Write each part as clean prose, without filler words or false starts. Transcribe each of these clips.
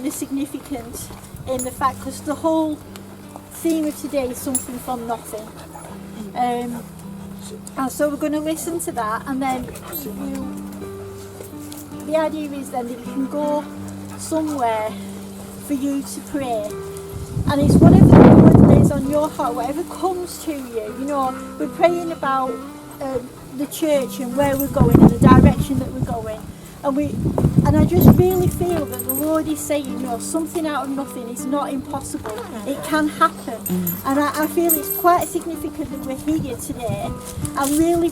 kind of significant in the fact, because the whole theme of today is something from nothing. And so we're going to listen to that, and then the idea is then that you can go somewhere for you to pray, and it's whatever the Lord lays on your heart, whatever comes to you. You know, we're praying about the church and where we're going and the direction that we're going, and I just really feel that the Lord is saying, you know, something out of nothing is not impossible. It can happen, and I feel it's quite significant that we're here today. I'm really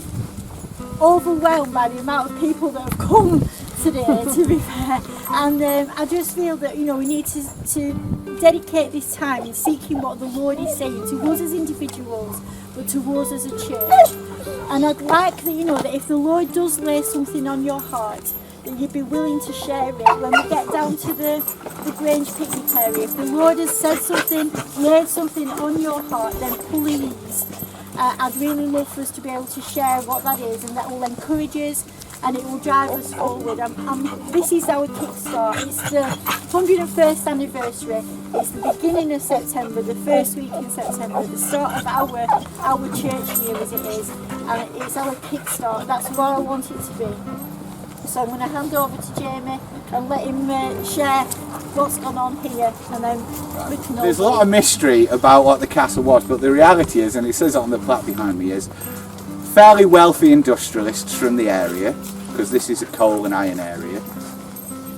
overwhelmed by the amount of people that have come today, to be fair, and I just feel that, you know, we need to dedicate this time in seeking what the Lord is saying to us as individuals, but to us as a church. And I'd like that, you know, that if the Lord does lay something on your heart, that you'd be willing to share it when we get down to the Grange picnic area. If the Lord has said something, laid something on your heart, then please, I'd really love for us to be able to share what that is, and that will encourage us and it will drive us forward. This is our kickstart. It's the 101st anniversary. It's the beginning of September, the first week in September, the start of our church year as it is, and it's our kickstart. That's what I want it to be. So I'm going to hand over to Jamie and let him share what's gone on here, and then we can. There's a lot of mystery about what the castle was, but the reality is, and it says it on the plaque behind me, is fairly wealthy industrialists from the area, because this is a coal and iron area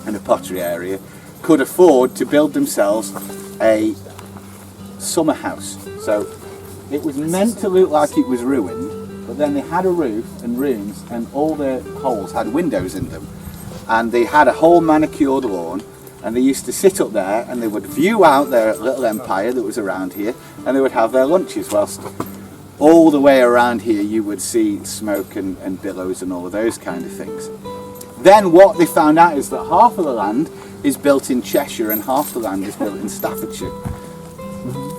and a pottery area, could afford to build themselves a summer house. So it was meant to look like it was ruined, but then they had a roof and rooms, and all the holes had windows in them, and they had a whole manicured lawn, and they used to sit up there and they would view out their little empire that was around here, and they would have their lunches, whilst all the way around here you would see smoke and billows and all of those kind of things. Then what they found out is that half of the land is built in Cheshire and half the land is built in Staffordshire.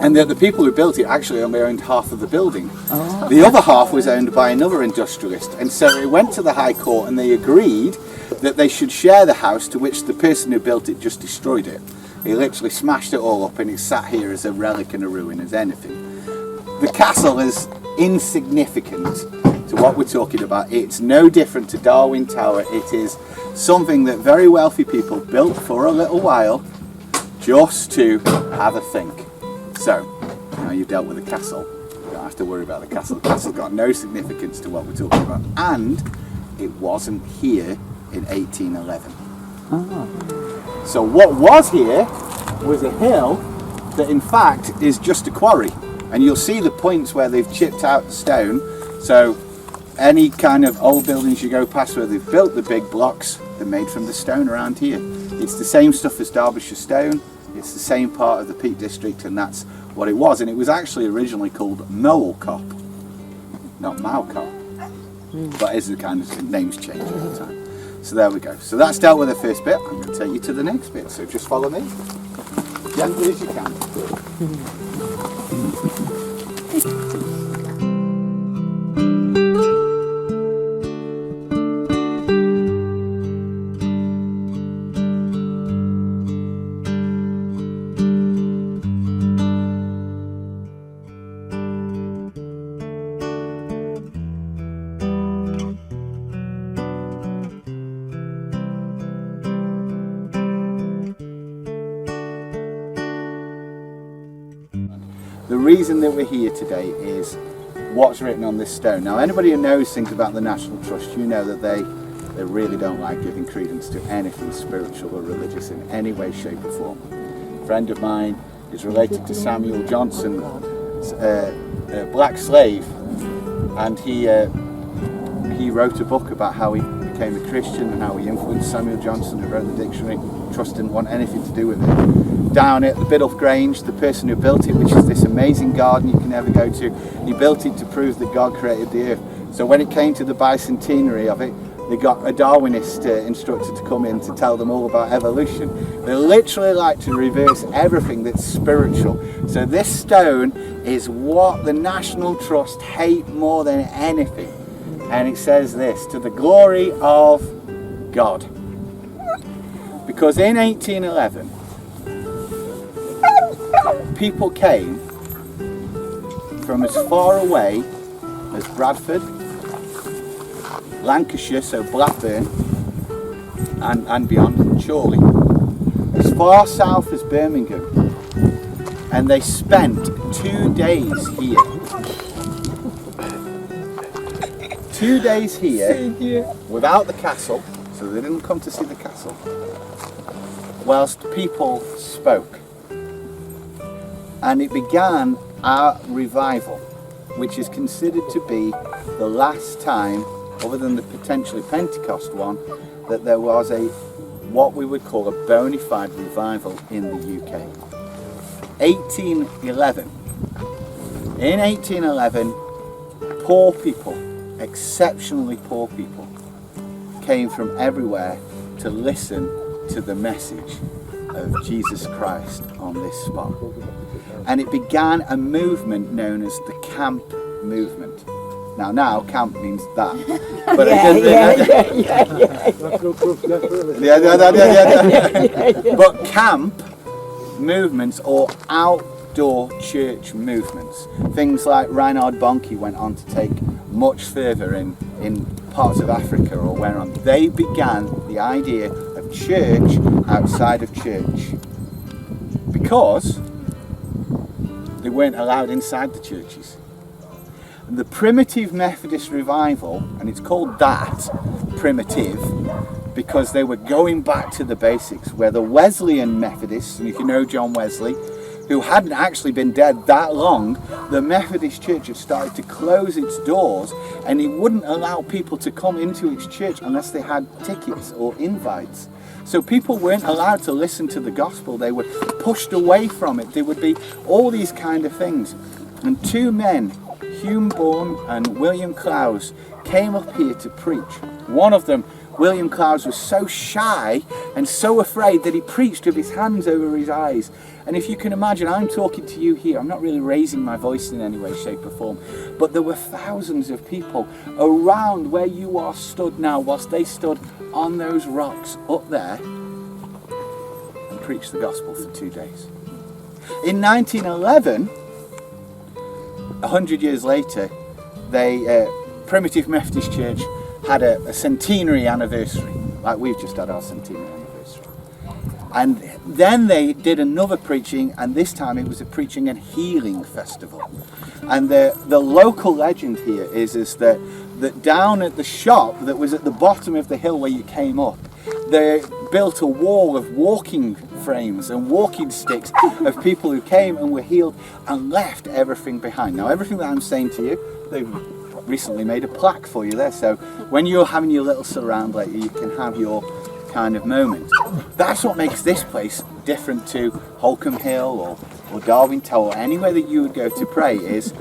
And that the people who built it actually only owned half of the building. Oh. The other half was owned by another industrialist. And so they went to the High Court and they agreed that they should share the house, to which the person who built it just destroyed it. He literally smashed it all up, and it's sat here as a relic and a ruin as anything. The castle is insignificant to what we're talking about. It's no different to Darwin Tower. It is something that very wealthy people built for a little while just to have a think. So, now you've dealt with the castle, you don't have to worry about the castle. The castle got no significance to what we're talking about. And it wasn't here in 1811. Oh. So what was here was a hill that in fact is just a quarry. And you'll see the points where they've chipped out the stone. So any kind of old buildings you go past where they've built the big blocks, they're made from the stone around here. It's the same stuff as Derbyshire stone. It's the same part of the Peak District, and that's what it was. And it was actually originally called Mow Cop, not Mow Cop. But as the kind of names change all the time. So there we go. So that's dealt with the first bit. I'm going to take you to the next bit. So just follow me, gently as you can. The reason that we're here today is what's written on this stone. Now, anybody who knows things about the National Trust, you know that they really don't like giving credence to anything spiritual or religious in any way, shape or form. A friend of mine is related to Samuel Johnson, a black slave, and he wrote a book about how he became a Christian and how he influenced Samuel Johnson, who wrote the dictionary. Trust didn't want anything to do with it. Down at the Biddulph Grange, the person who built it, which is this amazing garden you can never go to, he built it to prove that God created the earth. So when it came to the bicentenary of it, they got a Darwinist instructor to come in to tell them all about evolution. They literally like to reverse everything that's spiritual. So this stone is what the National Trust hate more than anything. And it says this: to the glory of God. Because in 1811, people came from as far away as Bradford, Lancashire, so Blackburn, and beyond, Chorley, as far south as Birmingham, and they spent 2 days here. 2 days here without the castle, so they didn't come to see the castle, whilst people spoke. And it began our revival, which is considered to be the last time, other than the potentially Pentecostal one, that there was what we would call a bona fide revival in the UK. 1811. In 1811, poor people, exceptionally poor people, came from everywhere to listen to the message of Jesus Christ on this spot. And it began a movement known as the camp movement. Now camp means that. But But camp movements or outdoor church movements, things like Reinhard Bonnke went on to take much further in parts of Africa or whereon, they began the idea of church outside of church because they weren't allowed inside the churches. And the primitive Methodist revival, and it's called that, primitive, because they were going back to the basics, where the Wesleyan Methodists, and if you know John Wesley, who hadn't actually been dead that long, the Methodist Church had started to close its doors, and he wouldn't allow people to come into its church unless they had tickets or invites. So people weren't allowed to listen to the gospel. They were pushed away from it. There would be all these kind of things. And two men, Hume Bourne and William Clowes, came up here to preach. One of them, William Clowes, was so shy and so afraid that he preached with his hands over his eyes. And if you can imagine, I'm talking to you here. I'm not really raising my voice in any way, shape or form. But there were thousands of people around where you are stood now, whilst they stood on those rocks up there and preached the gospel for 2 days. In 1911, 100 years later, Primitive Methodist Church had a centenary anniversary, like we've just had our centenary anniversary. And then they did another preaching, and this time it was a preaching and healing festival. And the local legend here is that down at the shop that was at the bottom of the hill where you came up, they built a wall of walking frames and walking sticks of people who came and were healed and left everything behind. Now, everything that I'm saying to you, they've recently made a plaque for you there, so when you're having your little surround later, you can have your kind of moment. That's what makes this place different to Holcombe Hill or Darwin Tower, or anywhere that you would go to pray, is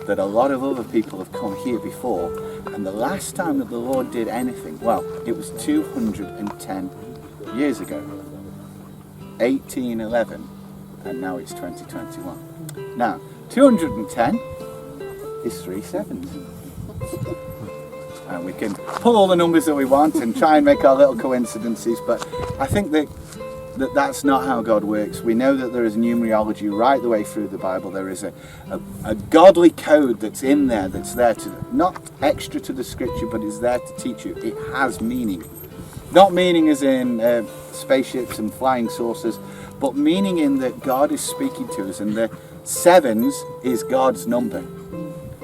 that a lot of other people have come here before, and the last time that the Lord did anything, well, it was 210 years ago. 1811, and now it's 2021. Now, 210 is 3 sevens. And we can pull all the numbers that we want and try and make our little coincidences, but I think that's not how God works. We know that there is numerology right the way through the Bible. There is a godly code that's in there, that's there to, not extra to the scripture, but is there to teach you. It has meaning. Not meaning as in spaceships and flying saucers, but meaning in that God is speaking to us, and the sevens is God's number.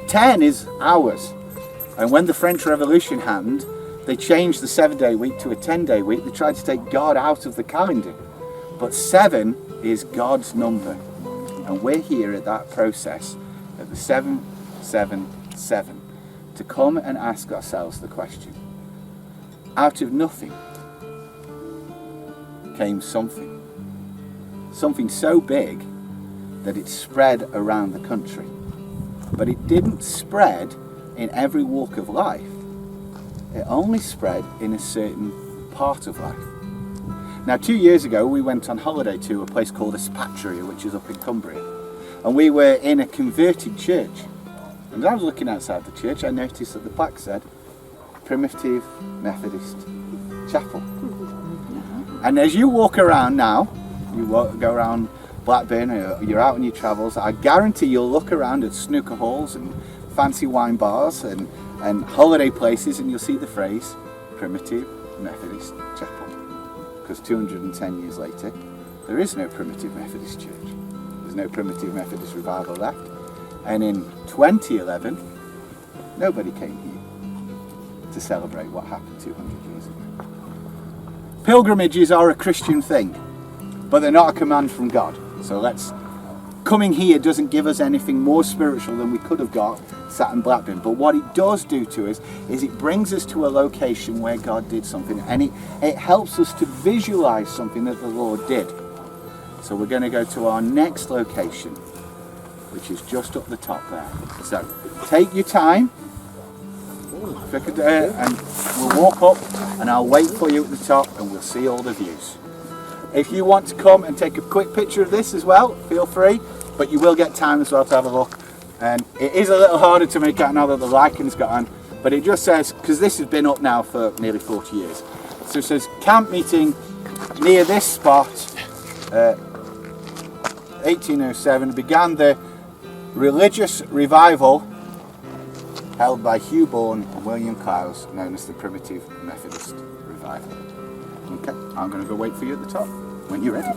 10 is ours. And when the French Revolution happened, they changed the 7-day week to a 10-day week. They tried to take God out of the calendar. But 7 is God's number. And we're here at that process, at the 777, to come and ask ourselves the question. Out of nothing came something. Something so big that it spread around the country. But it didn't spread in every walk of life. It only spread in a certain part of life. Now, 2 years ago, we went on holiday to a place called Staffordshire, which is up in Cumbria. And we were in a converted church. And as I was looking outside the church, I noticed that the plaque said, Primitive Methodist Chapel. And as you walk around now, go around Blackburn, or you're out on your travels, I guarantee you'll look around at snooker halls and fancy wine bars and holiday places, and you'll see the phrase Primitive Methodist Chapel. Because 210 years later, there is no Primitive Methodist Church. There's no Primitive Methodist Revival left. And in 2011, nobody came here to celebrate what happened 200 years ago. Pilgrimages are a Christian thing, but they're not a command from God. So coming here doesn't give us anything more spiritual than we could have got sat in Blackburn. But what it does do to us is it brings us to a location where God did something, and it helps us to visualize something that the Lord did. So we're going to go to our next location, which is just up the top there. So take your time, and we'll walk up, and I'll wait for you at the top, and we'll see all the views. If you want to come and take a quick picture of this as well, feel free, but you will get time as well to have a look. And it is a little harder to make out now that the lichen's got on, but it just says, because this has been up now for nearly 40 years, so it says camp meeting near this spot, 1807, began the religious revival held by Hugh Bourne and William Clowes, known as the Primitive Methodist Revival. Okay, I'm going to go wait for you at the top when you're ready.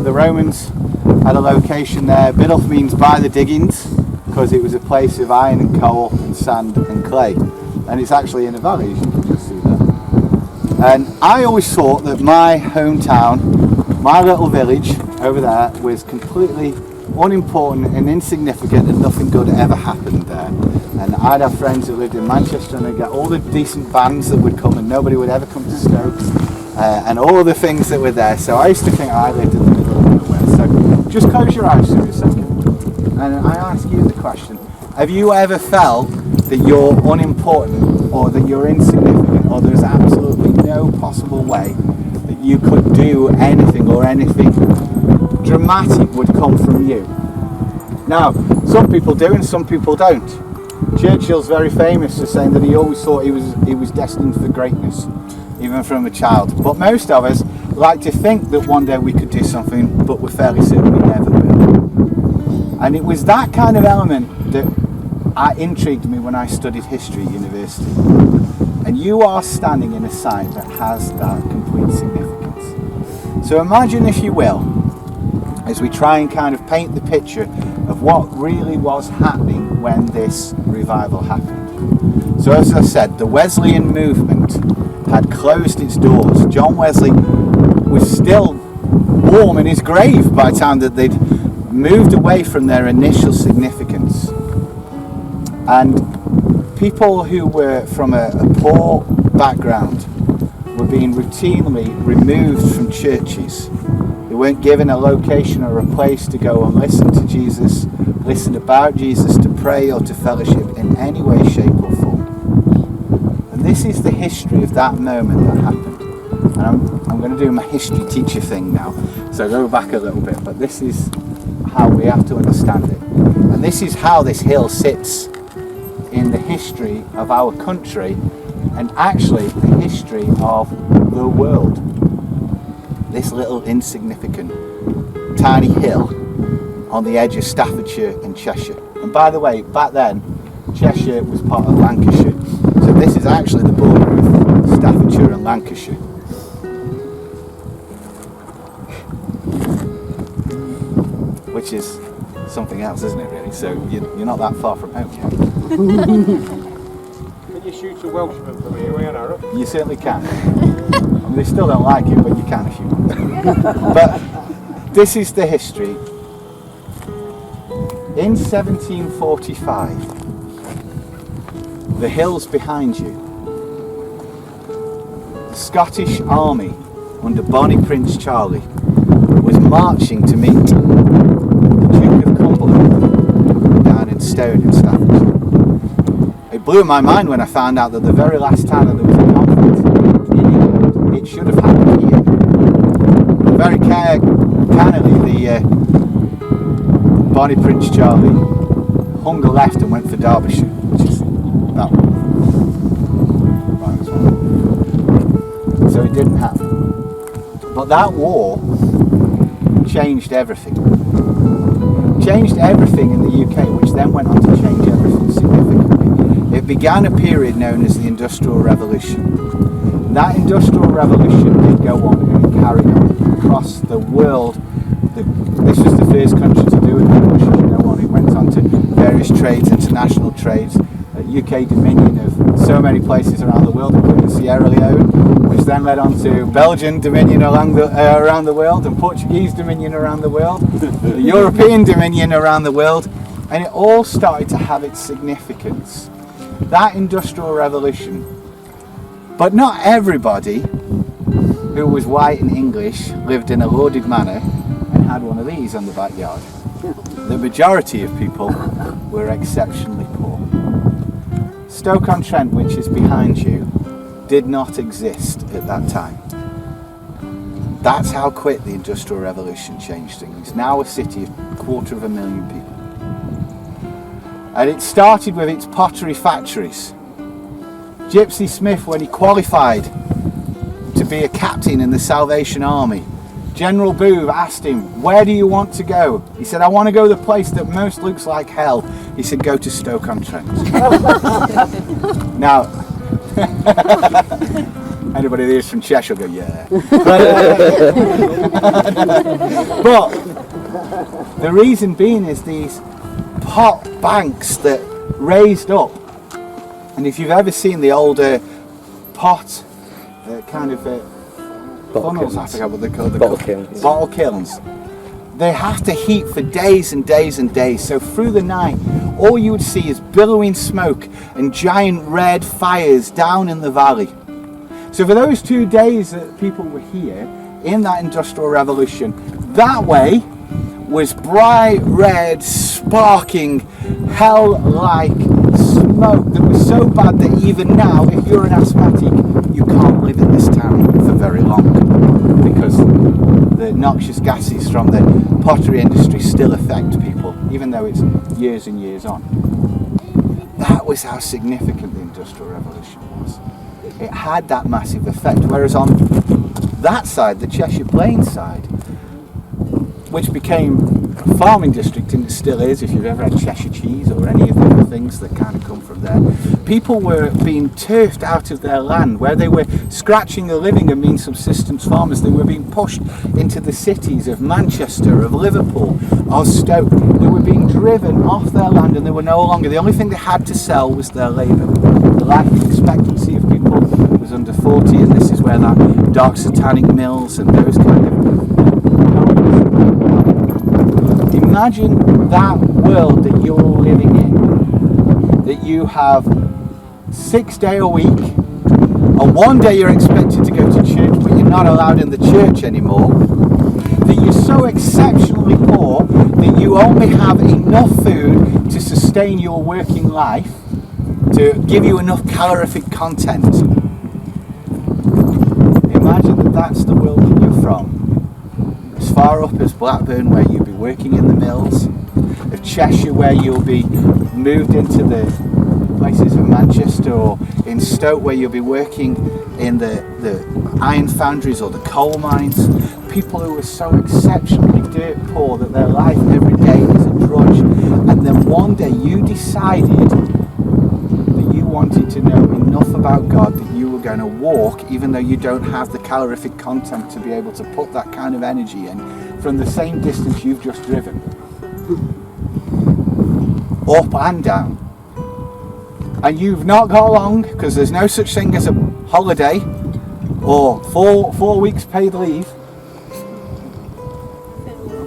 The Romans had a location there. Biddulph means by the diggings, because it was a place of iron and coal and sand and clay, and it's actually in a valley, as you can just see there. And I always thought that my hometown, my little village over there, was completely unimportant and insignificant, and nothing good ever happened there. And I'd have friends who lived in Manchester, and they'd get all the decent bands that would come, and nobody would ever come to Stoke, and all of the things that were there. So I used to think I lived in the middle of nowhere. So just close your eyes for a second, and I ask you the question: have you ever felt that you're unimportant, or that you're insignificant, or there's absolutely no possible way that you could do anything, or anything dramatic would come from you? Now, some people do and some people don't. Churchill's very famous for saying that he always thought he was destined for greatness, even from a child. But most of us like to think that one day we could do something, but we're fairly certain we never will. And it was that kind of element that intrigued me when I studied history at university. And you are standing in a site that has that complete significance. So imagine, if you will, as we try and kind of paint the picture of what really was happening when this revival happened. So as I said, the Wesleyan movement had closed its doors. John Wesley was still warm in his grave by the time that they'd moved away from their initial significance. And people who were from a poor background were being routinely removed from churches. They weren't given a location or a place to go and listen to Jesus, listen about Jesus, to pray or to fellowship in any way, shape or form. And this is the history of that moment that happened. And I'm going to do my history teacher thing now, so go back a little bit, but this is how we have to understand it. And this is how this hill sits in the history of our country, and actually the history of the world. This little insignificant tiny hill on the edge of Staffordshire and Cheshire. And by the way, back then Cheshire was part of Lancashire, so this is actually the border of Staffordshire and Lancashire. Which is something else, isn't it, really? So you're not that far from home yet. Can you shoot a Welshman for me, we an Arab? You certainly can. I mean, they still don't like it, but you can if you want. But this is the history. In 1745, the hills behind you, the Scottish army under Bonnie Prince Charlie was marching to meet the Duke of Cumberland down in Stone in Staffordshire. It blew my mind when I found out that the very last time that there was a conflict in England, it should have happened here. Very cannily, the Bonnie Prince Charlie hung a left and went for Derbyshire, which is that one. So it didn't happen. But that war changed everything. Changed everything in the UK, which then went on to change everything significantly. It began a period known as the Industrial Revolution. That Industrial Revolution did go on and carry on across the world. This was the first country to do it, which you know on. It went on to various trades, international trades, UK dominion of so many places around the world, including Sierra Leone, which then led on to Belgian dominion around the world, and Portuguese dominion around the world, the European dominion around the world, and it all started to have its significance. That Industrial Revolution. But not everybody who was white and English lived in a loaded manor and had one of these on the backyard. The majority of people were exceptionally poor. Stoke-on-Trent, which is behind you, did not exist at that time. That's how quick the Industrial Revolution changed things. It's now a city of 250,000 people. And it started with its pottery factories. Gypsy Smith, when he qualified to be a captain in the Salvation Army, General Booth asked him, "Where do you want to go?" He said, "I want to go to the place that most looks like hell." He said, "Go to Stoke-on-Trent." Now, anybody that is from Cheshire will go, "Yeah." But the reason being is these pot banks that raised up. And if you've ever seen the older pot kind of funnels, I forget what they're called. Bottle kilns. They have to heat for days and days and days. So through the night, all you would see is billowing smoke and giant red fires down in the valley. So for those 2 days that people were here in that Industrial Revolution, that way was bright red, sparking, hell-like smoke that was so bad that even now, if you're an asthmatic, you can't live in this town for very long, because the noxious gases from the pottery industry still affect people, even though it's years and years on. That was how significant the Industrial Revolution was. It had that massive effect, whereas on that side, the Cheshire Plains side, which became a farming district, and it still is, if you've ever had Cheshire cheese or any of the other things that kind of come from there, people were being turfed out of their land. Where they were scratching a living and being subsistence farmers, they were being pushed into the cities of Manchester, of Liverpool, of Stoke. They were being driven off their land, and they were no longer, the only thing they had to sell was their labour. The life expectancy of people was under 40, and this is where that dark satanic mills and those kind of... Imagine that world that you're living in, that you have 6 days a week, and one day you're expected to go to church, but you're not allowed in the church anymore, that you're so exceptionally poor that you only have enough food to sustain your working life, to give you enough calorific content. Imagine that that's the world that you're from. As far up as Blackburn, where you'll be working in the mills, of Cheshire, where you'll be moved into the places of Manchester, or in Stoke, where you'll be working in the iron foundries or the coal mines. People who are so exceptionally dirt poor that their life every day is a drudge, and then one day you decided that you wanted to know enough about God that you were going to walk, even though you don't have the calorific content to be able to put that kind of energy in, from the same distance you've just driven, up and down. and you've not got long, because there's no such thing as a holiday or four weeks paid leave,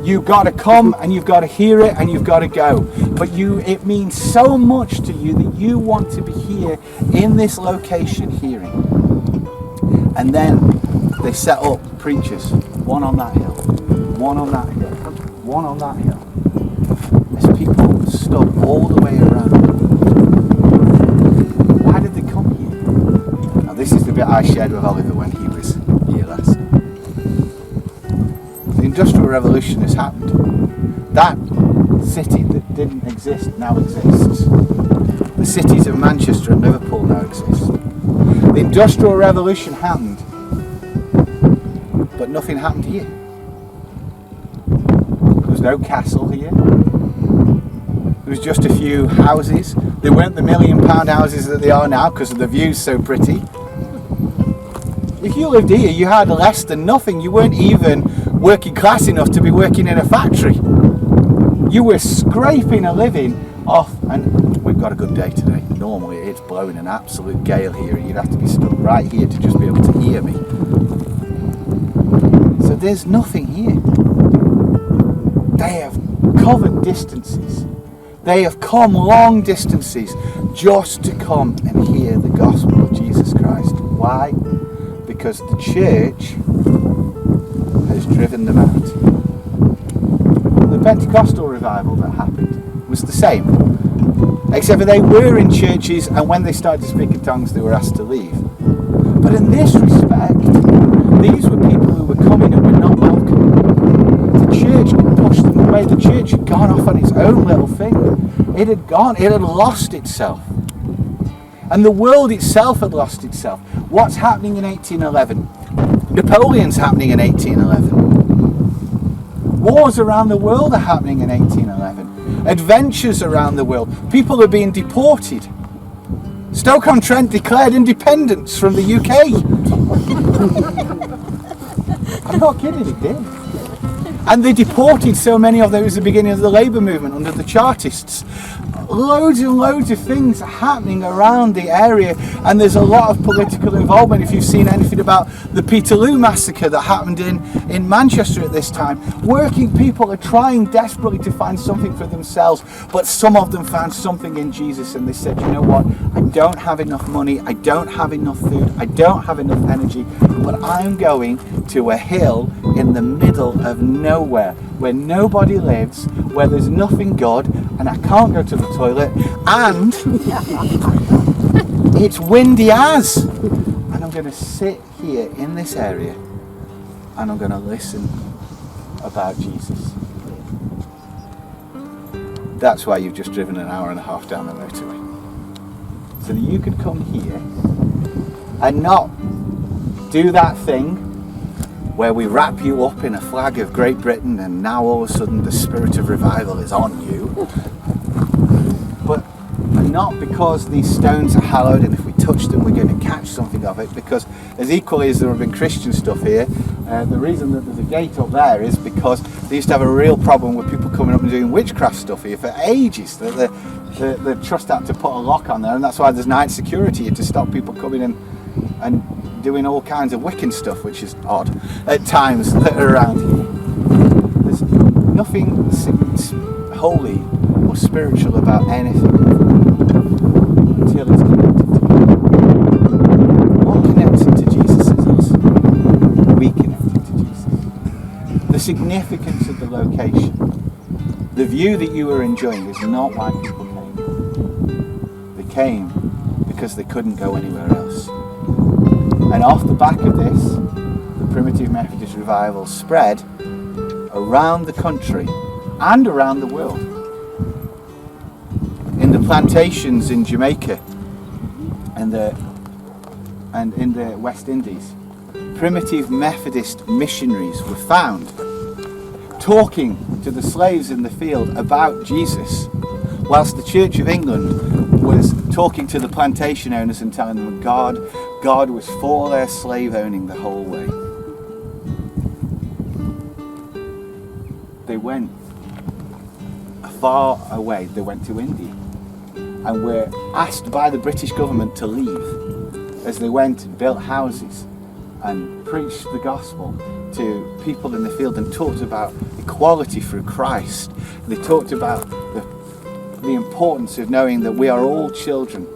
you've got to come and you've got to hear it and you've got to go. But it means so much to you that you want to be here in this location hearing. And then they set up preachers, one on that hill, one on that hill, one on that hill. There's people stood all the way around. Why did they come here? Now this is the bit I shared with Oliver when he was here last. The Industrial Revolution has happened. That city that didn't exist now exists. The cities of Manchester and Liverpool now exist. The Industrial Revolution happened, but nothing happened here. There was no castle here. There was just a few houses. They weren't the £1 million houses that they are now because of the views so pretty. If you lived here, you had less than nothing. You weren't even working class enough to be working in a factory. You were scraping a living off, and we've got a good day today. Normally it's blowing an absolute gale here. You'd have to be stood right here to just be able to hear me. So there's nothing here. They have covered distances. They have come long distances just to come and hear the gospel of Jesus Christ. Why? Because the church has driven them out. The Pentecostal revival that happened was the same, except that they were in churches, and when they started to speak in tongues they were asked to leave. But in this respect, these were people who were coming and were not welcome. The church had pushed them away. The church had gone off on its own little thing. It had lost itself. And the world itself had lost itself. What's happening in 1811? Napoleon's happening in 1811. Wars around the world are happening in 1811. Adventures around the world. People are being deported. Stoke-on-Trent declared independence from the UK. I'm not kidding, it did. And they deported so many of them. It was the beginning of the labour movement under the Chartists. Loads and loads of things are happening around the area, and there's a lot of political involvement. If you've seen anything about the Peterloo massacre that happened in Manchester at this time, working people are trying desperately to find something for themselves, but some of them found something in Jesus, and they said, you know what, I don't have enough money, I don't have enough food, I don't have enough energy, but I'm going to a hill in the middle of nowhere, where nobody lives, where there's nothing good, and I can't go to the toilet, and it's windy as, and I'm going to sit here in this area and I'm going to listen about Jesus. That's why you've just driven an hour and a half down the motorway, so that you could come here and not do that thing where we wrap you up in a flag of Great Britain and now all of a sudden the spirit of revival is on you. But not because these stones are hallowed and if we touch them we're going to catch something of it, because as equally as there have been Christian stuff here, the reason that there's a gate up there is because they used to have a real problem with people coming up and doing witchcraft stuff here for ages. The trust had to put a lock on there, and that's why there's night security here to stop people coming in and doing all kinds of Wiccan stuff, which is odd at times that are around here. There's nothing holy or spiritual about anything until it's connected to God. What connects it to Jesus is us. We connect it to Jesus. The significance of the location, the view that you are enjoying is not why people came. They came because they couldn't go anywhere else. And off the back of this, the Primitive Methodist revival spread around the country and around the world. In the plantations in Jamaica and in the West Indies, Primitive Methodist missionaries were found talking to the slaves in the field about Jesus, whilst the Church of England was talking to the plantation owners and telling them God was for their slave owning the whole way. They went far away. They went to India. and were asked by the British government to leave as they went and built houses and preached the gospel to people in the field and talked about equality through Christ. They talked about the importance of knowing that we are all children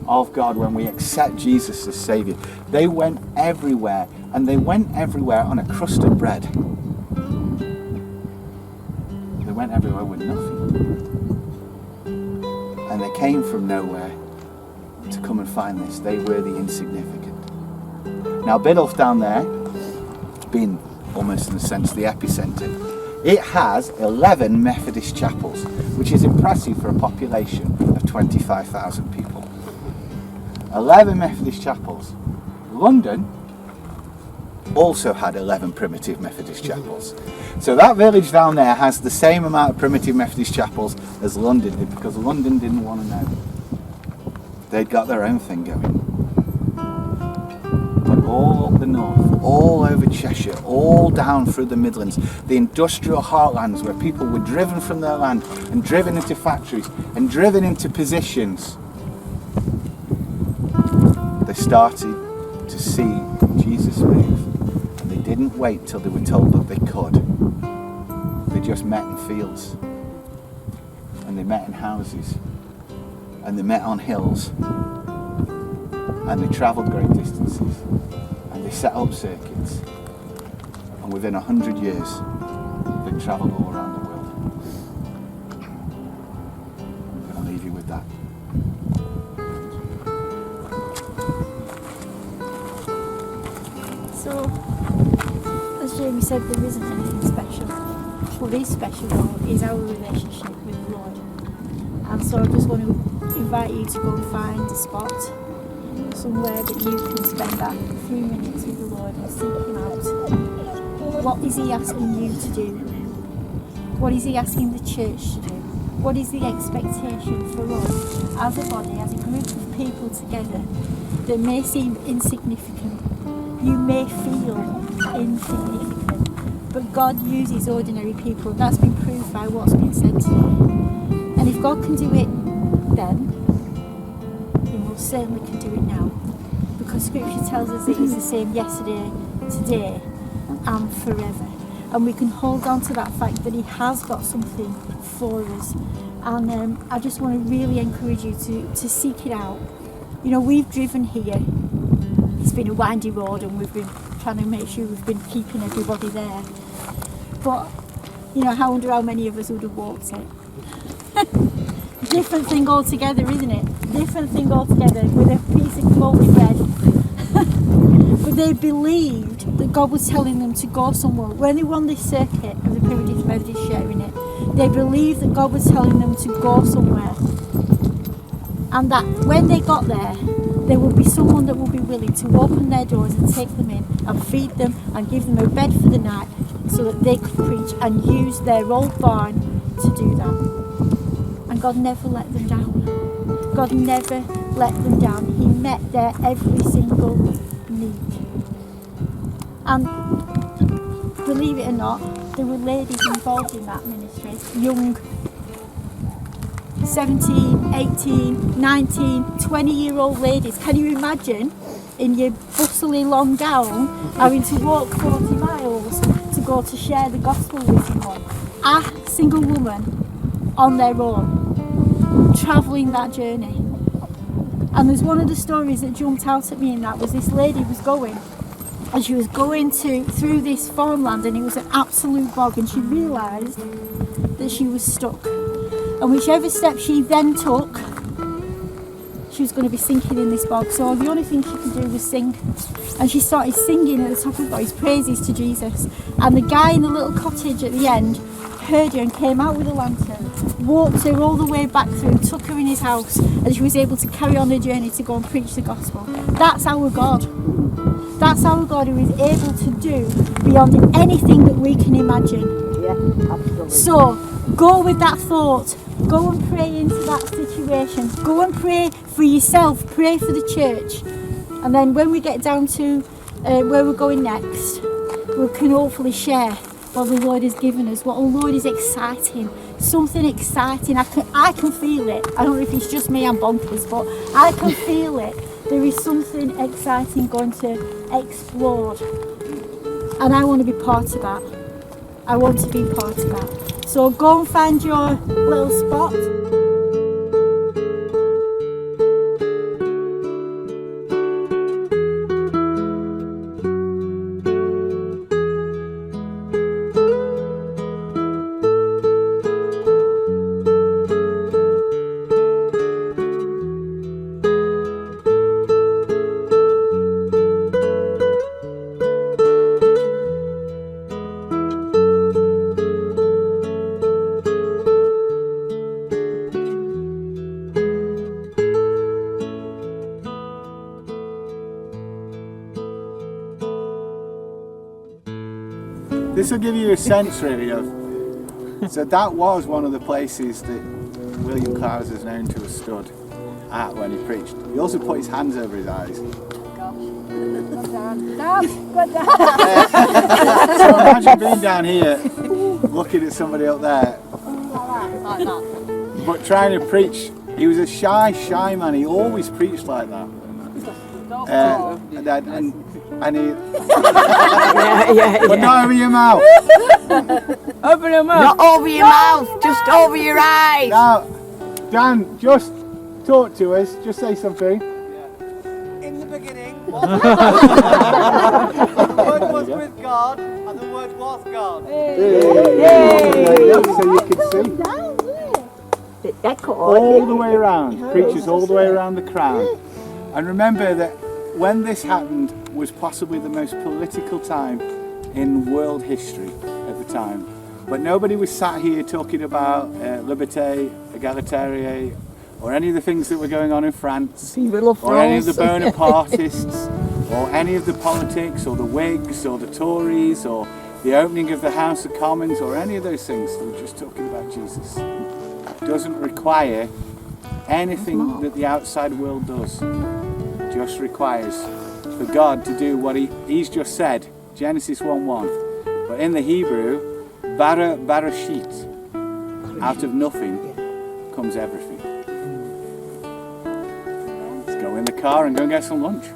of God when we accept Jesus as Saviour. They went everywhere, and they went everywhere on a crust of bread. They went everywhere with nothing. And they came from nowhere to come and find this. They were the insignificant. Now Biddulph down there, being almost in a sense the epicentre, it has 11 Methodist chapels, which is impressive for a population of 25,000 people. 11 Methodist chapels. London also had 11 primitive Methodist chapels. So that village down there has the same amount of primitive Methodist chapels as London did, because London didn't want to know. They'd got their own thing going. But all up the north, all over Cheshire, all down through the Midlands, the industrial heartlands where people were driven from their land and driven into factories and driven into positions, they started to see Jesus move. And they didn't wait till they were told that they could. They just met in fields, and they met in houses, and they met on hills, and they travelled great distances, and they set up circuits, and within 100 years they travelled all around the world. I'll leave you with that. So, as Jamie said, there isn't anything special. What is special though is our relationship with the Lord. And so I just want to invite you to go and find a spot, somewhere that you can spend that few minutes with the Lord and seek Him out. What is He asking you to do? What is He asking the church to do? What is the expectation for us as a body, as a group of people together that may seem insignificant? You may feel insignificant, but God uses ordinary people. That's been proved by what's been said today. And if God can do it then, He most certainly can do it now. Because Scripture tells us that He's the same yesterday, today, and forever. And we can hold on to that fact that He has got something for us. And I just want to really encourage you to seek it out. You know, we've driven here. It's been a windy road and we've been trying to make sure we've been keeping everybody there. But, you know, I wonder how many of us would have walked it. Different thing altogether, isn't it? Different thing altogether with a piece of moldy bread. But they believed that God was telling them to go somewhere. When they were on this circuit of the primitive Methodist sharing it, they believed that God was telling them to go somewhere. And that when they got there would be someone that would be willing to open their doors and take them in and feed them and give them a bed for the night so that they could preach and use their old barn to do that. And God never let them down. God never let them down. He met their every single need. And believe it or not, there were ladies involved in that ministry, young 17, 18, 19, 20-year-old ladies. Can you imagine in your bustling long gown having to walk 40 miles to go to share the gospel with someone? A single woman on their own, travelling that journey. And there's one of the stories that jumped out at me, and that was this lady was going, and she was going through this farmland, and it was an absolute bog, and she realised that she was stuck. And whichever step she then took, she was going to be sinking in this bog. So the only thing she could do was sing. And she started singing at the top of her voice praises to Jesus. And the guy in the little cottage at the end heard her and came out with a lantern, walked her all the way back through and took her in his house, and she was able to carry on her journey to go and preach the gospel. That's our God. That's our God, who is able to do beyond anything that we can imagine. Yeah, absolutely. So go with that thought. Go and pray into that situation. Go and pray for yourself. Pray for the church. And then when we get down to where we're going next, we can hopefully share what the Lord has given us. What the Lord is exciting, something exciting. I can feel it. I don't know if it's just me, I'm bonkers, but I can feel it. There is something exciting going to explode, and I want to be part of that. I want to be part of that. So go and find your little spot. This will give you a sense really of, so that was one of the places that William Clowes is known to have stood at when he preached. He also put his hands over his eyes. So imagine being down here, looking at somebody up there, but trying to preach. He was a shy man, he always preached like that. And he, but not over your mouth. Open your mouth. Not over your mouth, just over your eyes. Now, Dan, just talk to us. Just say something. In the beginning, the Word was with God, and the Word was God. So you can see all the way around. Preachers all the way around the crown. And remember that when this happened was possibly the most political time in world history at the time. But nobody was sat here talking about liberté, égalité, or any of the things that were going on in France, or any of the Bonapartists, or any of the politics, or the Whigs, or the Tories, or the opening of the House of Commons, or any of those things. They were just talking about Jesus. It doesn't require anything that the outside world does. It just requires for God to do what He's just said, Genesis 1:1. But in the Hebrew, barashit, out of nothing comes everything. Let's go in the car and go and get some lunch.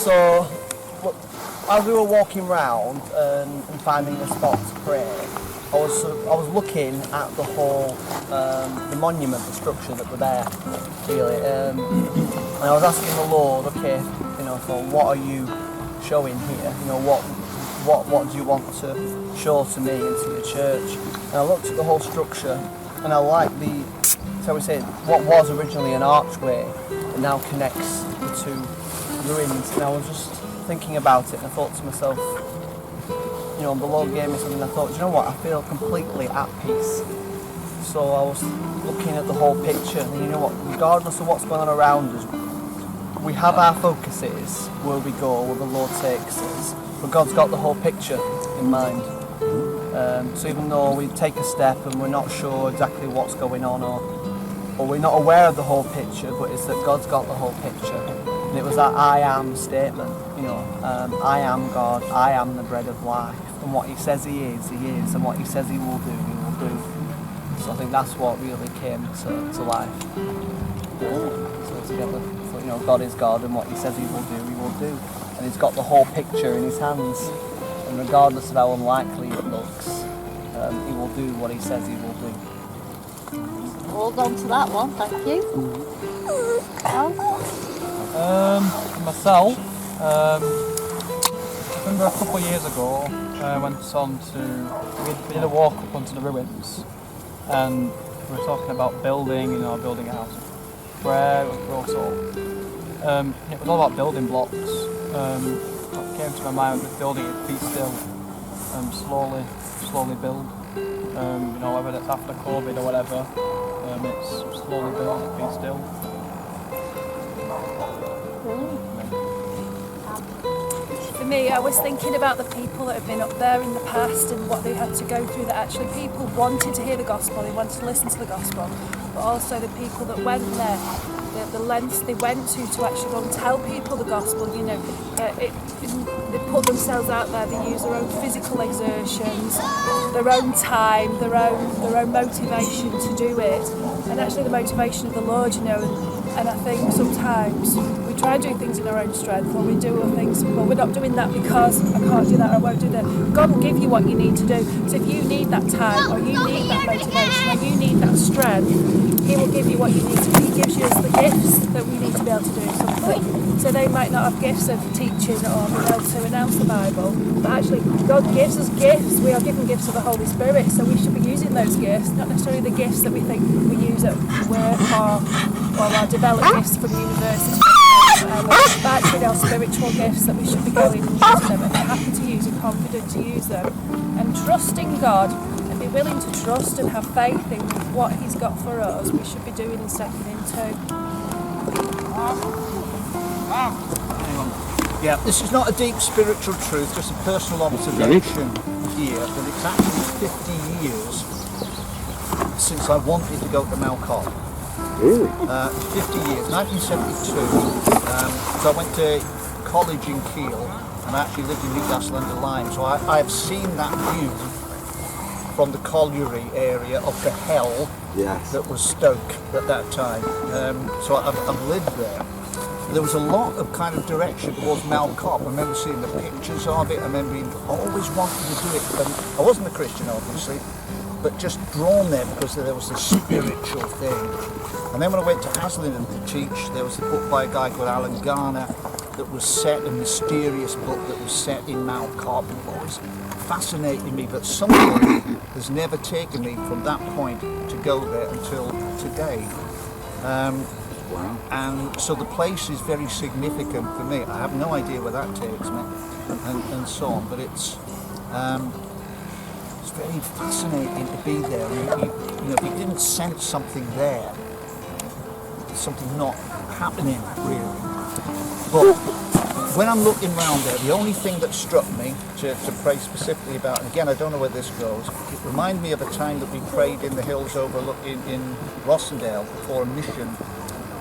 So, as we were walking round and finding a spot to pray, I was looking at the whole the monument, the structure that were there, really, and I was asking the Lord, okay, so what are you showing here? What do you want to show to me and to your church? And I looked at the whole structure, and I like shall we say, what was originally an archway, it now connects the two ruins. And I was just thinking about it, and I thought to myself, the Lord gave me something, and I thought, you know what, I feel completely at peace. So I was looking at the whole picture, and you know what, regardless of what's going on around us, we have our focuses, where we go, where the Lord takes us, but God's got the whole picture. in mind. So even though we take a step and we're not sure exactly what's going on, or we're not aware of the whole picture, but it's that God's got the whole picture. And it was that I am statement, I am God, I am the bread of life. And what he says he is, and what he says he will do. So I think that's what really came to life. So together, God is God, and what he says he will do. And he's got the whole picture in his hands. And regardless of how unlikely it looks, he will do what he says he will do. Hold on to that one, thank you. Myself, I remember a couple of years ago, I went on we did a walk up onto the ruins, and we were talking about building a house of prayer, it was it was all about building blocks. What came to my mind was building it, be still, slowly build. Whether it's after COVID or whatever, it's slowly build, be still. For me, I was thinking about the people that have been up there in the past and what they had to go through, that actually people wanted to hear the gospel, they wanted to listen to the gospel, but also the people that went there, the lengths they went to actually go and tell people the gospel, they put themselves out there, they use their own physical exertions, their own time, their own motivation to do it, and actually the motivation of the Lord, and I think sometimes we try and do things in our own strength, or we do things, well, we're not doing that because I can't do that, or I won't do that. God will give you what you need to do. So if you need that time, or you need that motivation, or you need that strength, he will give you what you need to do. He gives you the gifts that we need to be able to do something. So they might not have gifts of teaching or being able to announce the Bible, but actually God gives us gifts. We are given gifts of the Holy Spirit, so we should be using those gifts, not necessarily the gifts that we think we use at work or our developed gifts from university. But actually our spiritual gifts that we should be going and using them, and be happy to use and confident to use them, and trusting God, and be willing to trust and have faith in what he's got for us. We should be doing and stepping into. Yeah, this is not a deep spiritual truth, just a personal observation here, that it's actually 50 years since I wanted to go to Mow Cop. Really? 50 years, 1972, so I went to college in Kiel, and I actually lived in Newcastle under Lyme, so I have seen that view from the colliery area of the hell that was Stoke at that time. So I've lived there. There was a lot of kind of direction towards Mow Cop. I remember seeing the pictures of it. I remember always wanting to do it. And I wasn't a Christian, obviously, but just drawn there because there was this spiritual thing. And then when I went to Haslingden to teach, there was a book by a guy called Alan Garner that was set, a mysterious book that was set in Mow Cop. It always fascinated me, but something has never taken me from that point to go there until today. Wow. And so the place is very significant for me. I have no idea where that takes me, and so on. But it's very fascinating to be there. If you didn't sense something there, something not happening really. But when I'm looking around there, the only thing that struck me to pray specifically about, and again I don't know where this goes, it reminded me of a time that we prayed in the hills overlooking in Rossendale for a mission.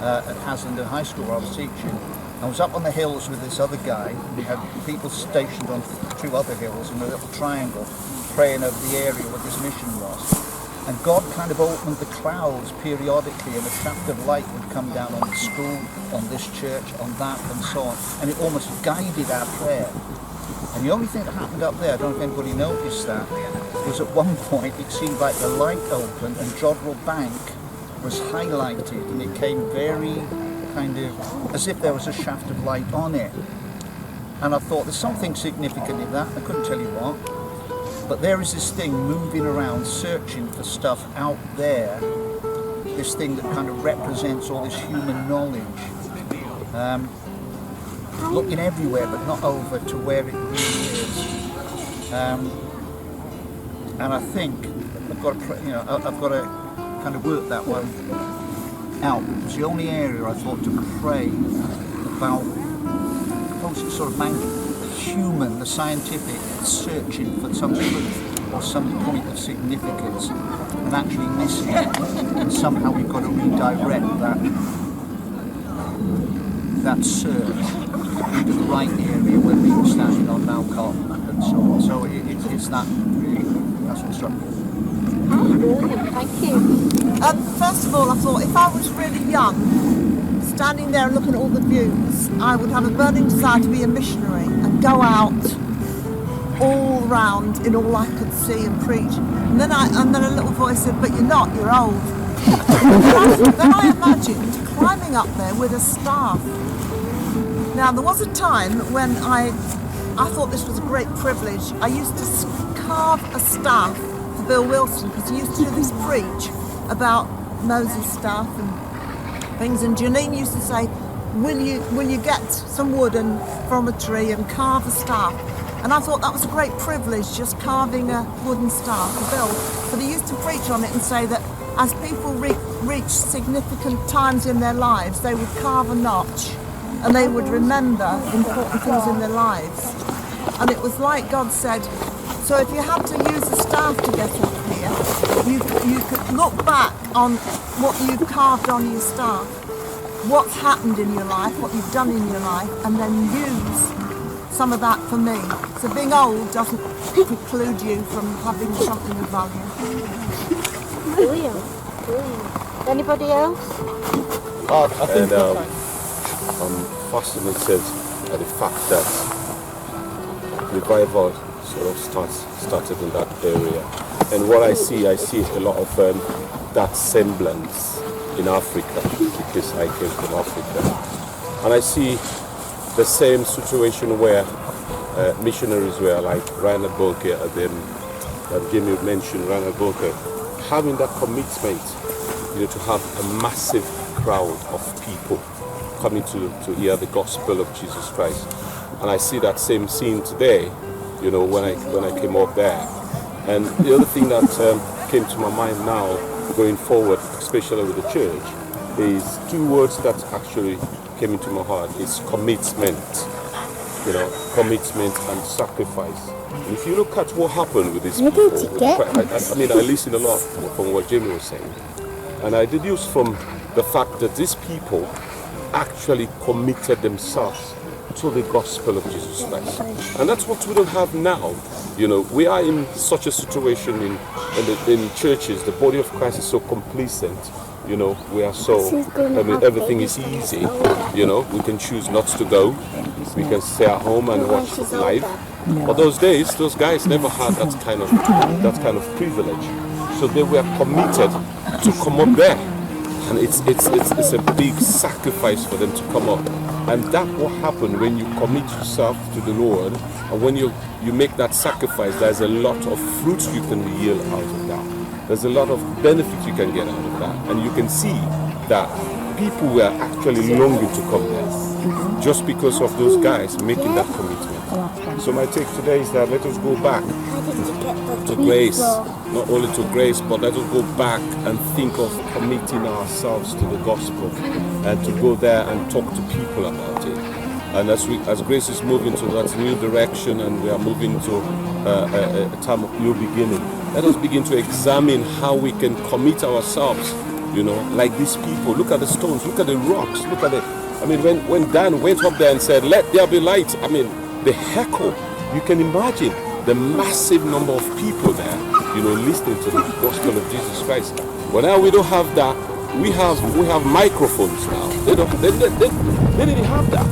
At Haslingden High School where I was teaching. I was up on the hills with this other guy. We had people stationed on 2 other hills in a little triangle praying over the area where this mission was. And God kind of opened the clouds periodically, and a shaft of light would come down on the school, on this church, on that, and so on. And it almost guided our prayer. And the only thing that happened up there, I don't know if anybody noticed that, was at one point it seemed like the light opened and Jodrell Bank was highlighted, and it came very kind of as if there was a shaft of light on it. And I thought there's something significant in that. I couldn't tell you what. But there is this thing moving around, searching for stuff out there. This thing that kind of represents all this human knowledge. Looking everywhere, but not over to where it really is. And I think I've got to kind of work that one out. It was the only area I thought to pray about suppose it's sort of human, the scientific, searching for some truth or some point of significance and actually missing it. And somehow we've got to redirect that search into the right area where people standing on Mow Cop and so on. So it's that really, that's what struck me. Oh, brilliant, thank you. First of all, I thought if I was really young, standing there and looking at all the views, I would have a burning desire to be a missionary and go out all round in all I could see and preach. And then a little voice said, "But you're not, you're old." Then I imagined climbing up there with a staff. Now there was a time when I thought this was a great privilege. I used to carve a staff for Bill Wilson because he used to do this preach about Moses' staff and things, and Janine used to say, will you get some wood from a tree and carve a staff? And I thought that was a great privilege, just carving a wooden staff for Bill. But he used to preach on it and say that as people reach significant times in their lives, they would carve a notch and they would remember important things in their lives. And it was like God said, so if you had to use a staff to get up here, you could look back on what you've carved on your staff, what's happened in your life, what you've done in your life, and then use some of that for me. So being old doesn't preclude you from having something of value. Brilliant. Anybody else? I think I'm fascinated by the fact that revival sort of started in that area. And what I see a lot of that semblance in Africa, because I came from Africa. And I see the same situation where missionaries were like Reinhard Bonnke, that Jimmy mentioned, Reinhard Bonnke, having that commitment, to have a massive crowd of people coming to hear the gospel of Jesus Christ. And I see that same scene today, when I came up there. And the other thing that came to my mind now, going forward, especially with the church, is two words that actually came into my heart. It's commitment. Commitment and sacrifice. And if you look at what happened with these people, I listened a lot from what Jamie was saying. And I deduced from the fact that these people actually committed themselves to the gospel of Jesus Christ. And that's what we don't have now. We are in such a situation in churches. The body of Christ is so complacent. We are so, everything is easy. We can choose not to go. We can stay at home and watch live. But those days, those guys never had that kind of privilege. So they were committed to come up there. And it's a big sacrifice for them to come up. And that's what happens when you commit yourself to the Lord, and when you make that sacrifice, there's a lot of fruits you can yield out of that. There's a lot of benefit you can get out of that. And you can see that people were actually longing to come there, just because of those guys making that commitment. So my take today is that let us go back to grace, not only to grace, but let us go back and think of committing ourselves to the gospel and to go there and talk to people about it. And as Grace is moving to that new direction and we are moving to a time of new beginning, let us begin to examine how we can commit ourselves, like these people. Look at the stones, look at the rocks, look at when Dan went up there and said, "Let there be light," the echo, you can imagine the massive number of people there, listening to the gospel of Jesus Christ. Well, now we don't have that. We have microphones now. They didn't have that.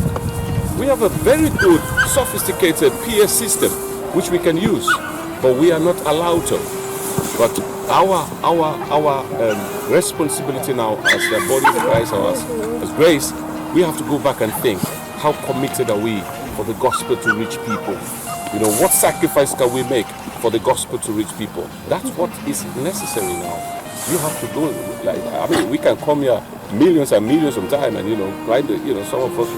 We have a very good, sophisticated PA system which we can use, but we are not allowed to. But our responsibility now as the body of Christ, or as Grace, we have to go back and think, how committed are we for the gospel to reach people? What sacrifice can we make for the gospel to reach people? That's what is necessary now. You have to go, we can come here millions and millions of time and, some of us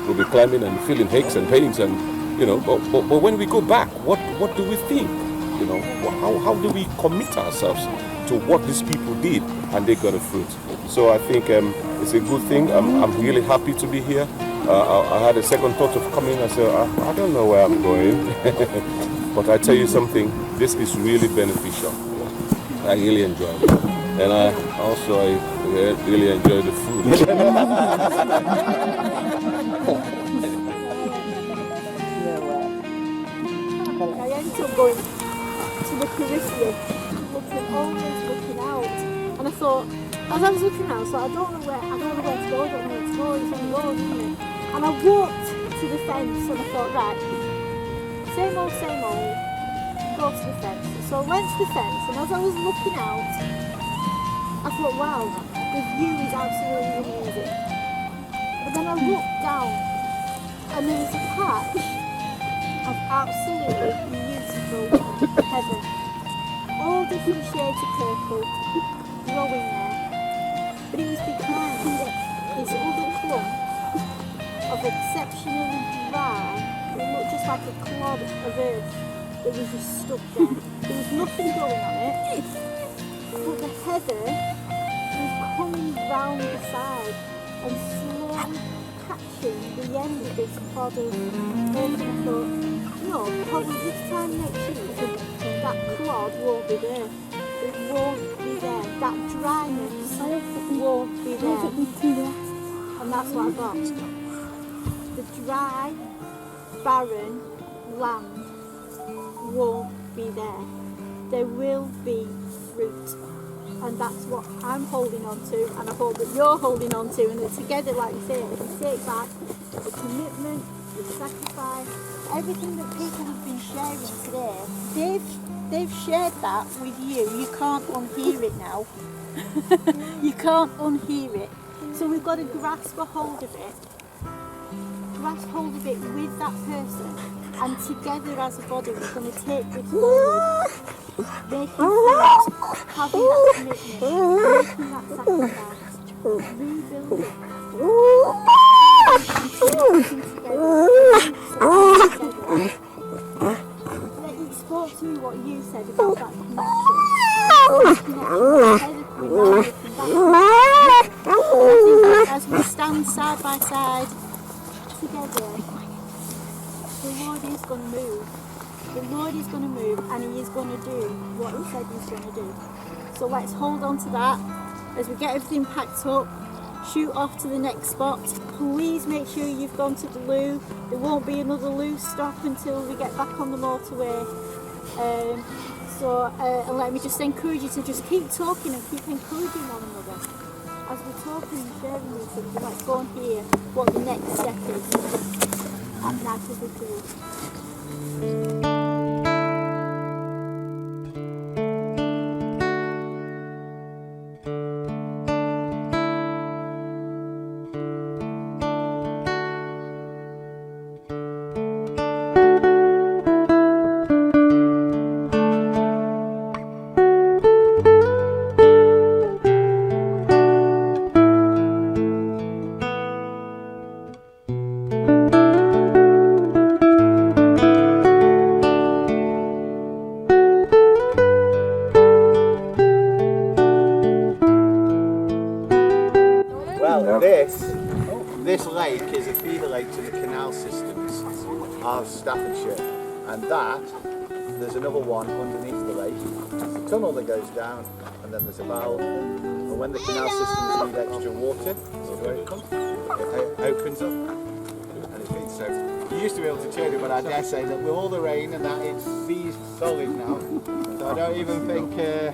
will be climbing and feeling aches and pains and, but when we go back, what do we think? How do we commit ourselves to what these people did and they got a fruit? So I think it's a good thing. I'm really happy to be here. I had a second thought of coming. I said, I don't know where I'm going. But I tell you something, this is really beneficial. I really enjoy it. And I really enjoy the food. I ended up going to the Caribbean, always looking out. And I thought, as I was looking out, so I don't know where to go, I don't know where to go, it's on the road, isn't it? And I walked to the fence and I thought, right, same old, go to the fence. So I went to the fence, and as I was looking out, I thought, wow, the view is absolutely amazing. But then I looked down, and there was a patch of absolutely beautiful heather. All different shades of purple growing there. But it was behind this other clump of exceptionally dry, it looked just like a clod of earth that was just stuck there. There was nothing growing on it, but the heather was coming round the side and slowly catching the end of this clod of earth. And I thought, no, probably this time next year, that clod won't be there. It won't be there. That dryness won't be there. And that's what I got. The dry, barren land won't be there. There will be fruit. And that's what I'm holding on to, and I hope that you're holding on to, and that together, like you say, if you take back the commitment, the sacrifice, everything that people have been sharing today, they've shared that with you. You can't unhear it now. You can't unhear it. So we've got to grasp a hold of it. Grasp hold of it with that person, and together as a body we're going to take this forward, making that, having that commitment, making that sacrifice, rebuilding, working together. It spoke to me what you said about that connection. As we stand side by side together, the Lord is going to move. The Lord is going to move, and He is going to do what He said He's going to do. So let's hold on to that as we get everything packed up, shoot off to the next spot. Please make sure you've gone to the loo. There won't be another loo stop until we get back on the motorway. And let me just encourage you to just keep talking and keep encouraging one another. As we're talking and sharing with each other, let's go and hear what the next step is at Night of Victory. This lake is a feeder lake to the canal systems of Staffordshire, and there's another one underneath the lake. There's a tunnel that goes down, and then there's a valve, and when the canal systems need extra water, so where it comes, it opens up and it feeds. So you used to be able to turn it, but I dare say that with all the rain and that, it's seized solid now. So I don't even think a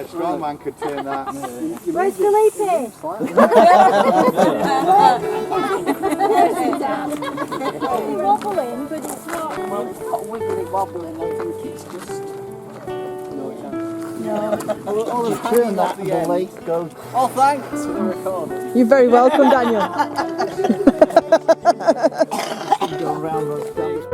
strong man could turn that. Where's Felipe? It's wobbling, but it's not. Well, it's not wiggly wobbling, I think it's just... No. All the turn that the lake goes, Oh, thanks for the record. You're very welcome, Daniel. go around those steps.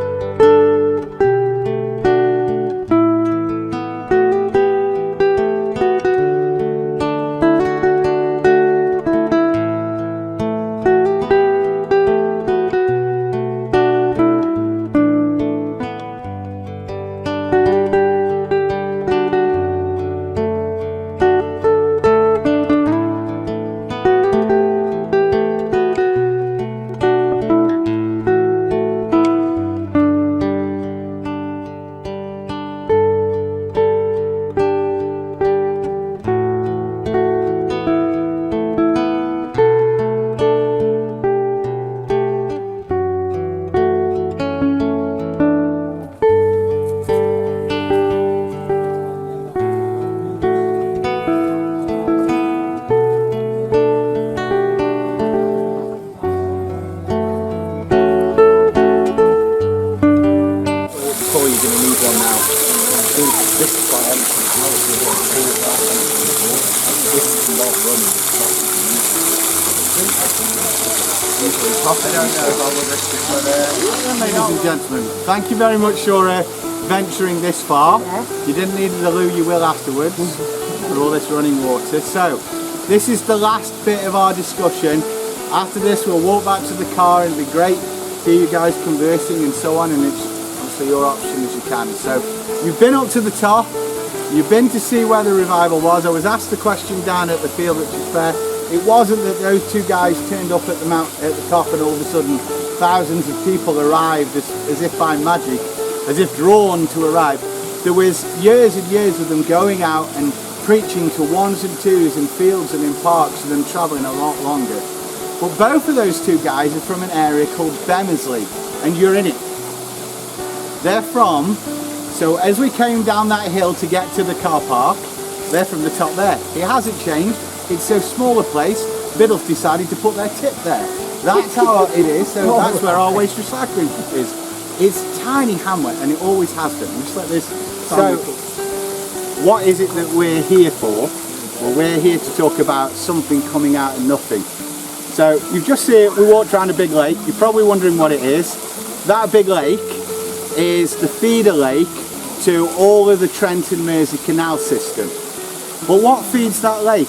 This is quite empty as well. If you look at all that empty before. This is not running. Ladies and gentlemen, thank you very much for venturing this far. You didn't need the loo, you will afterwards, for all this running water. So, this is the last bit of our discussion. After this, we'll walk back to the car and it'd be great to hear you guys conversing and so on, and it's obviously your option as you can. So, you've been up to the top, you've been to see where the revival was. I was asked the question down at the field, which is fair. It wasn't that those two guys turned up at the top and all of a sudden thousands of people arrived as if by magic, as if drawn to arrive. There was years and years of them going out and preaching to ones and twos in fields and in parks, and them travelling a lot longer. But both of those two guys are from an area called Bemersley, and you're in it. They're from, so as we came down that hill to get to the car park, they're from the top there. It hasn't changed. It's a smaller place. Biddulph decided to put their tip there. That's how it is, so that's where our waste recycling is. It's a tiny hamlet, and it always has been. Just like this. So, what is it that we're here for? Well, we're here to talk about something coming out of nothing. So, you've just seen, we walked around a big lake. You're probably wondering what it is. That big lake is the feeder lake to all of the Trent and Mersey canal system. But what feeds that lake?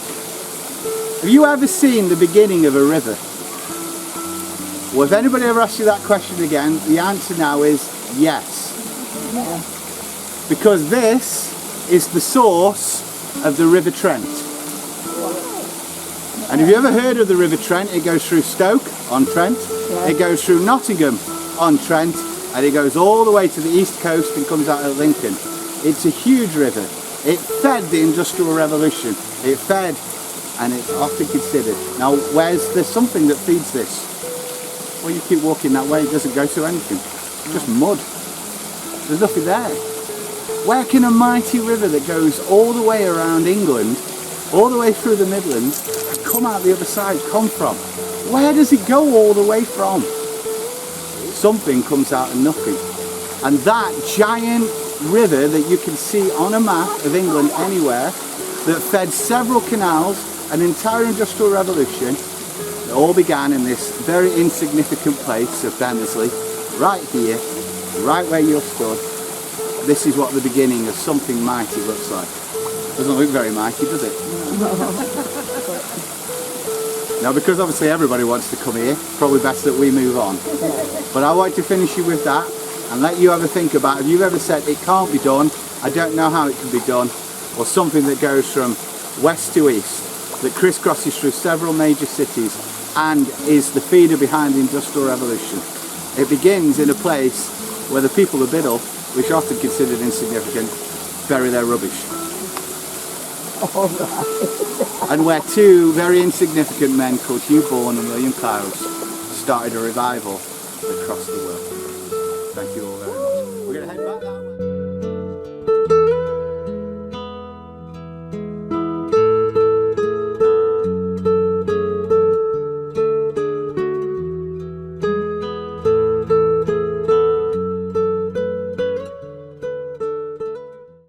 Have you ever seen the beginning of a river? Well, if anybody ever asks you that question again, the answer now is yes. Because this is the source of the River Trent. And have you ever heard of the River Trent? It goes through Stoke on Trent, it goes through Nottingham on Trent, and it goes all the way to the east coast and comes out at Lincoln. It's a huge river. It fed the Industrial Revolution. It fed, and it's often considered. Now, there's something that feeds this. Well, you keep walking that way, it doesn't go to anything. It's just mud. There's nothing there. Where can a mighty river that goes all the way around England, all the way through the Midlands, and come out the other side come from? Where does it go all the way from? Something comes out of nothing. And that giant river that you can see on a map of England anywhere, that fed several canals, an entire industrial revolution, it all began in this very insignificant place of Bemersley, right here, right where you're stood. This is what the beginning of something mighty looks like. Doesn't look very mighty, does it? Now, because obviously everybody wants to come here, probably best that we move on. But I want to finish you with that and let you have a think about, if you've ever said it can't be done, I don't know how it can be done, or something that goes from west to east, that crisscrosses through several major cities and is the feeder behind the Industrial Revolution. It begins in a place where the people of Biddulph, which are often considered insignificant, bury their rubbish. And where two very insignificant men called Hugh Bourne and William Clowes started a revival across the world. Thank you.